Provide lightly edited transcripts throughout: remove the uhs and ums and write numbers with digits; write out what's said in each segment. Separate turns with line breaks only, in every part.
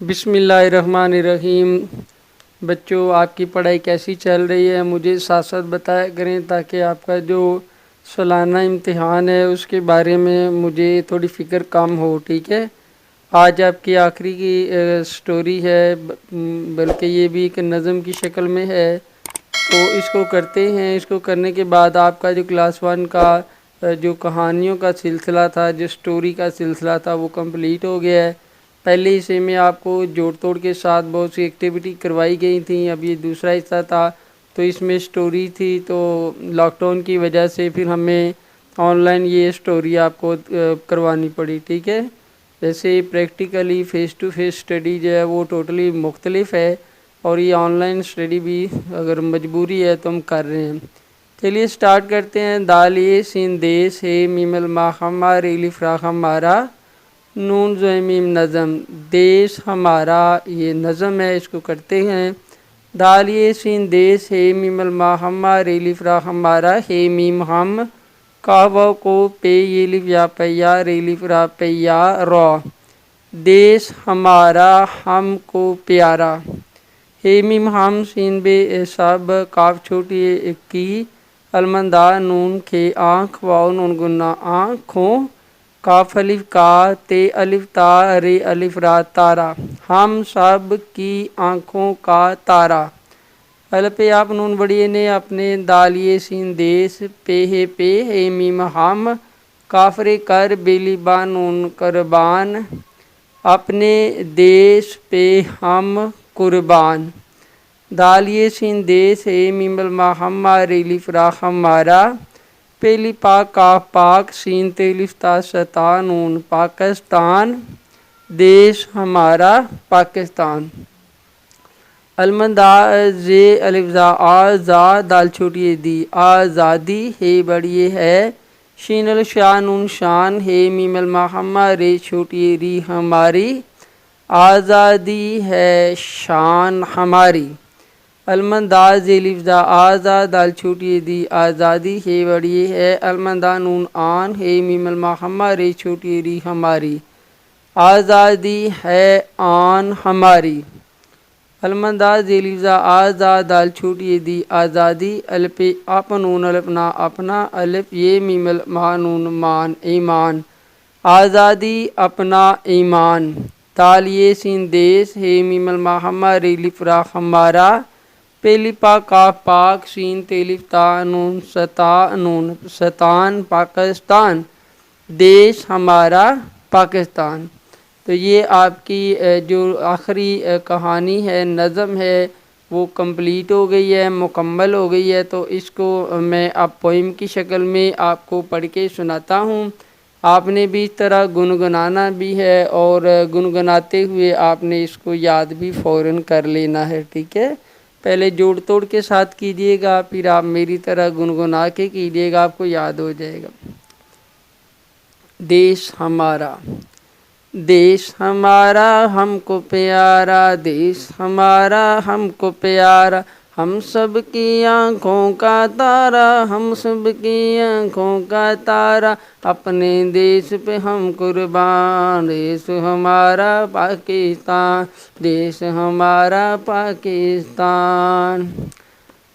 بسم اللہ الرحمن الرحیم۔ بچوں، آپ کی پڑھائی کیسی چل رہی ہے؟ مجھے ساتھ ساتھ بتایا کریں تاکہ آپ کا جو سالانہ امتحان ہے اس کے بارے میں مجھے تھوڑی فکر کم ہو، ٹھیک ہے؟ آج آپ کی آخری کی سٹوری ہے، بلکہ یہ بھی ایک نظم کی شکل میں ہے، تو اس کو کرتے ہیں۔ اس کو کرنے کے بعد آپ کا جو کلاس 1 کا جو کہانیوں کا سلسلہ تھا، جو سٹوری کا سلسلہ تھا، وہ کمپلیٹ ہو گیا ہے۔ پہلے حصے میں آپ کو جوڑ توڑ کے ساتھ بہت سی ایکٹیویٹی کروائی گئی تھیں، اب یہ دوسرا حصہ تھا، تو اس میں سٹوری تھی۔ تو لاک ڈاؤن کی وجہ سے پھر ہمیں آن لائن یہ سٹوری آپ کو کروانی پڑی، ٹھیک ہے؟ ویسے practically face to face study جو ہے وہ ٹوٹلی مختلف ہے، اور یہ آن لائن اسٹڈی بھی اگر مجبوری ہے تو ہم کر رہے ہیں۔ چلیے سٹارٹ کرتے ہیں۔ دال یہ سین دیس ہے میم الما ہمارا ریلیف را ہمارا نون زمیم نظم۔ دیس ہمارا یہ نظم ہے، اس کو کرتے ہیں۔ دال یہ سین دیس ہے میم الما ہمارا ریلیف را ہمارا ہے میم ہم کہو کو پے یہ لف یا پیا ریلیف را پیا رو دیس ہمارا ہم کو پیارا ہے میم ہم سین بے سب کاف چھوٹی کی المندا نون کے آنکھ واؤ نون گنا آنکھوں کاف الف کا تے الف تا رے الف را تارا ہم سب کی آنکھوں کا تارا۔ الف آپ نون بڑی نے اپنے دالیے سین دیس پہ ہے میم ہم کافرے کر بیلی با نون قربان اپنے دیش پہ ہم قربان۔ دالیے سین دیس ہے میم الما ہمارا ریلیف را ہمارا پہلی پاک کاف پاک سین تیلف تا ستا نون پاکستان دیش ہمارا پاکستان۔ المندا زے الف زا آزا دال چھوٹی دی آزادی ہے بڑی ہے شین الشان نون شان ہے میم الما ہمارے چھوٹی ری ہماری آزادی ہے شان ہماری۔ المندا زے الف زا آزا دال چھوٹی دی آزادی ہے بڑی ہے المندا نون آن ہے میم الما ہمارے چھوٹی ری ہماری آزادی ہے آن ہماری۔ المندا زے الف زا آزا دال چھوٹی دی آزادی الپ اپ نون الپنا اپنا الپ یہ میم الما نون مان ایمان آزادی اپنا ایمان۔ دال یہ سین دیس ہے میم الما ہمارا ریلیف را ہمارا پہلی پاک کاف پاک سین تیلف تا نون ستا نون ستان پاکستان دیش ہمارا پاکستان۔ تو یہ آپ کی جو آخری کہانی ہے، نظم ہے، وہ کمپلیٹ ہو گئی ہے، مکمل ہو گئی ہے۔ تو اس کو میں اب پوئم کی شکل میں آپ کو پڑھ کے سناتا ہوں۔ آپ نے بھی اس طرح گنگنانا بھی ہے، اور گنگناتے ہوئے آپ نے اس کو یاد بھی فوراً کر لینا ہے، ٹھیک ہے؟ پہلے جوڑ توڑ کے ساتھ کیجئے گا، پھر آپ میری طرح گنگنا کے کیجئے گا، آپ کو یاد ہو جائے گا۔ دیش ہمارا دیش ہمارا ہم کو پیارا دیش ہمارا ہم کو پیارا ہم سب کی آنکھوں کا تارا ہم سب کی آنکھوں کا تارا اپنے دیش پہ ہم قربان دیش ہمارا پاکستان دیش ہمارا پاکستان۔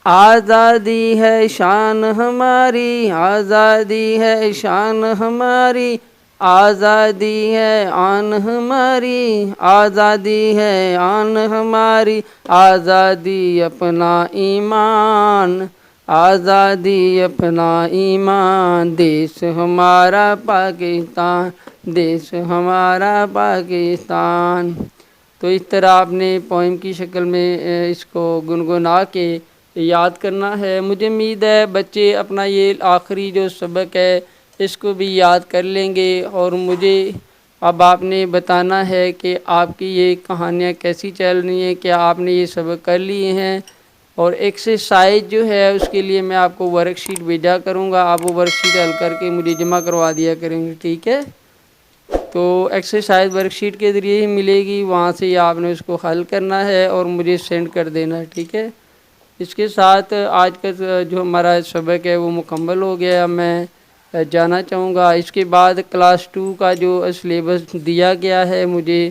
آزادی ہے شان ہماری آزادی ہے شان ہماری آزادی ہے آن ہماری آزادی ہے آن ہماری آزادی اپنا ایمان آزادی اپنا ایمان دیش ہمارا پاکستان دیش ہمارا پاکستان۔ تو اس طرح آپ نے پوئم کی شکل میں اس کو گنگنا کے یاد کرنا ہے۔ مجھے امید ہے بچے اپنا یہ آخری جو سبق ہے اس کو بھی یاد کر لیں گے، اور مجھے اب آپ نے بتانا ہے کہ آپ کی یہ کہانیاں کیسی چل رہی ہیں، کیا آپ نے یہ سبق کر لیے ہیں۔ اور ایکسرسائز جو ہے اس کے لیے میں آپ کو ورک شیٹ بھیجا کروں گا، آپ وہ ورک شیٹ حل کر کے مجھے جمع کروا دیا کریں گے، ٹھیک ہے؟ تو ایکسرسائز ورک شیٹ کے ذریعے ہی ملے گی، وہاں سے آپ نے اس کو حل کرنا ہے اور مجھے سینڈ کر دینا ہے، ٹھیک ہے؟ اس کے ساتھ آج کا جو ہمارا سبق ہے وہ مکمل ہو گیا۔ میں جانا چاہوں گا۔ اس کے بعد کلاس 2 کا جو سلیبس دیا گیا ہے مجھے